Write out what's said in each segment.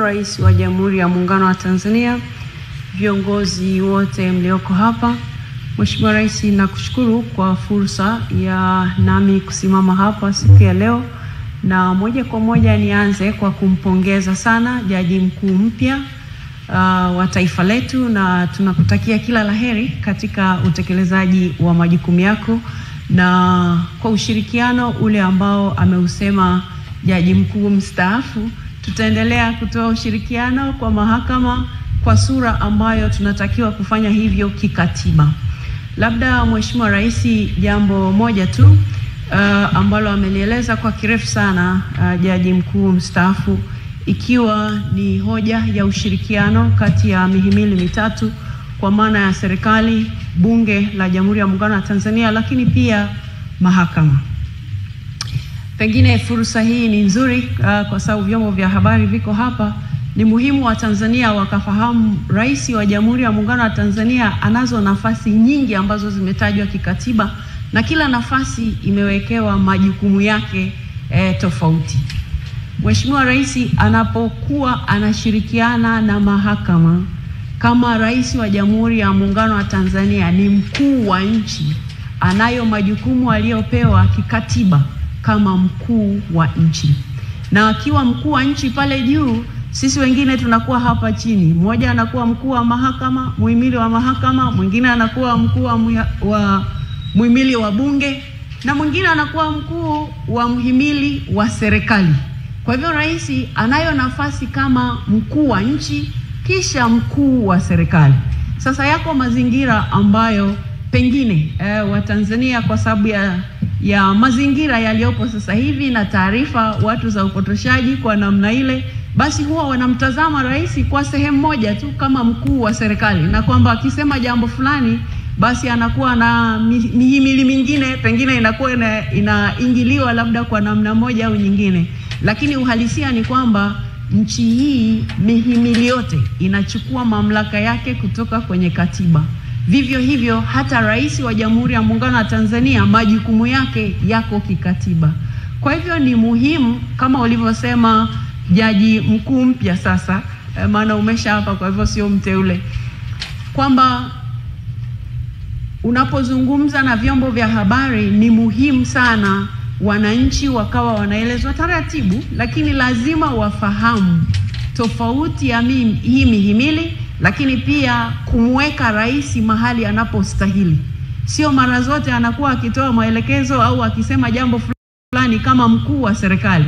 Rais wa Jamhuri ya Muungano wa Tanzania, viongozi wote mlioko hapa. Mheshimiwa Rais, nakushukuru kwa fursa ya nami kusimama hapa siku ya leo, na moja kwa moja nianze kwa kumpongeza sana Jaji Mkuu mpya wa taifa letu, na tunakutakia kila laheri katika utekelezaji wa majukumu yako, na kwa ushirikiano ule ambao ameusema Jaji Mkuu mstaafu, tutaendelea kutoa ushirikiano kwa mahakama kwa sura ambayo tunatakiwa kufanya hivyo kikatiba. Labda Mheshimiwa Rais, jambo moja tu ambalo amelieleza kwa kirefu sana Jaji Mkuu mstaafu, ikiwa ni hoja ya ushirikiano kati ya mihimili mitatu, kwa maana ya serikali, Bunge la Jamhuri ya Muungano wa Tanzania, lakini pia mahakama. Pengine fursa hii ni nzuri kwa sababu vyombo vya habari viko hapa. Ni muhimu wa Tanzania wakafahamu Rais wa Jamhuri ya Muungano wa Tanzania anazo nafasi nyingi ambazo zimetajwa kikatiba, na kila nafasi imewekewa majukumu yake tofauti. Mheshimiwa Rais anapokuwa anashirikiana na mahakama kama Rais wa Jamhuri ya Muungano wa Tanzania, ni mkuu wa nchi, anayo majukumu aliyopewa kikatiba kama mkuu wa nchi. Na akiwa mkuu wa nchi pale juu, sisi wengine tunakuwa hapa chini. Mmoja anakuwa mkuu wa mahakama, muhimili wa mahakama, mwingine anakuwa mkuu wa muhimili wa bunge, na mwingine anakuwa mkuu wa muhimili wa serikali. Kwa hivyo Rais anayo nafasi kama mkuu wa nchi kisha mkuu wa serikali. Sasa yako mazingira ambayo pengine Watanzania kwa sababu ya mazingira yaliyopo sasa hivi na taarifa watu za upotoshaji kwa namna ile, basi huwa wanamtazama Rais kwa sehemu moja tu kama mkuu wa serikali, na kwamba akisema jambo fulani basi anakuwa na mihimili mingine pengine inakuwa inaingiliwa labda kwa namna moja au nyingine. Lakini uhalisia ni kwamba nchi hii mihimili yote inachukua mamlaka yake kutoka kwenye katiba. Vivyo hivyo hata Rais wa Jamhuri ya Muungano wa Tanzania majukumu yake yako kikatiba. Kwa hivyo ni muhimu kama ulivyosema Jaji Mkuu mpya sasa, maana umesha hapa kwa hivyo sio mteule, kwamba unapozungumza na vyombo vya habari ni muhimu sana wananchi wakawa wanaelezwa taratibu, lakini lazima wafahamu tofauti ya hii mihimili, lakini pia kumweka Rais mahali anapostahili. Sio mara zote anakuwa akitoa maelekezo au akisema jambo fulani kama mkuu wa serikali.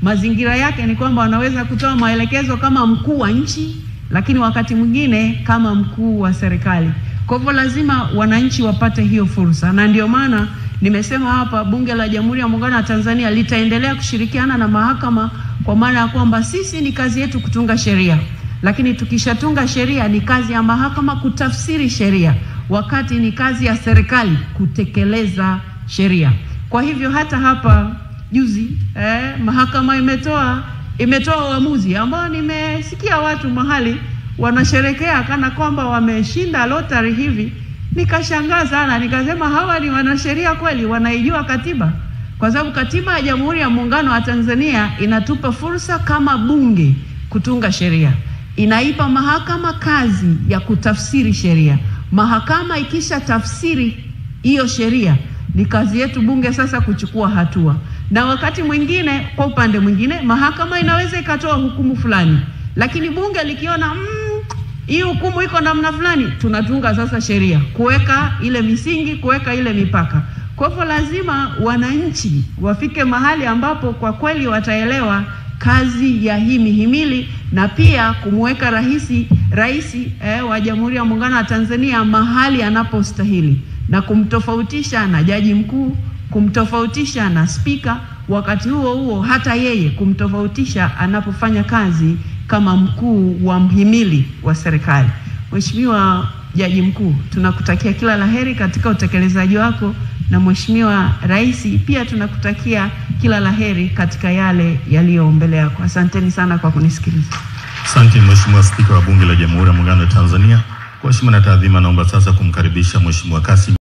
Mazingira yake ni kwamba anaweza kutoa maelekezo kama mkuu wa nchi, lakini wakati mwingine kama mkuu wa serikali. Kwa hivyo lazima wananchi wapate hiyo fursa, na ndio maana nimesema hapa Bunge la Jamhuri ya Muungano wa Tanzania litaendelea kushirikiana na mahakama, kwa maana ya kwamba sisi ni kazi yetu kutunga sheria, lakini tukishatunga sheria ni kazi ya mahakama kutafsiri sheria, wakati ni kazi ya serikali kutekeleza sheria. Kwa hivyo hata hapa juzi mahakama imetoa uamuzi ambao nimesikia watu mahali wanasherekea kana kwamba wameshinda lottery hivi. Nikashangaa sana, nikasema hawa ni wanasheria kweli, wanaijua katiba? Kwa sababu katiba ya Jamhuri ya Muungano wa Tanzania inatupa fursa kama bunge kutunga sheria, inaipa mahakama kazi ya kutafsiri sheria. Mahakama ikisha tafsiri hiyo sheria, ni kazi yetu bunge sasa kuchukua hatua. Na wakati mwingine kwa upande mwingine mahakama inaweza ikatoa hukumu fulani, lakini bunge likiona hii hukumu iko namna fulani, tunatunga sasa sheria kuweka ile misingi, kuweka ile mipaka. Kwa hivyo lazima wananchi wafike mahali ambapo kwa kweli wataelewa kazi ya hii mihimili, na pia kumweka Rais wa Jamhuri ya Muungano wa Tanzania mahali anapostahili, na kumtofautisha na Jaji Mkuu, kumtofautisha na Spika, wakati huo hata yeye kumtofautisha anapofanya kazi kama mkuu wa mhimili wa serikali. Mheshimiwa Jaji Mkuu, tunakutakia kila laheri katika utekelezaji wako, na Mheshimiwa Rais pia tunakutakia kila laheri katika yale yaliyo mbele yako. Asanteni sana kwa kunisikiliza. Asante Mheshimiwa Spika wa Bunge la Jamhuri ya Muungano wa Tanzania. Kwa heshima na taadhima naomba sasa kumkaribisha Mheshimiwa Kassim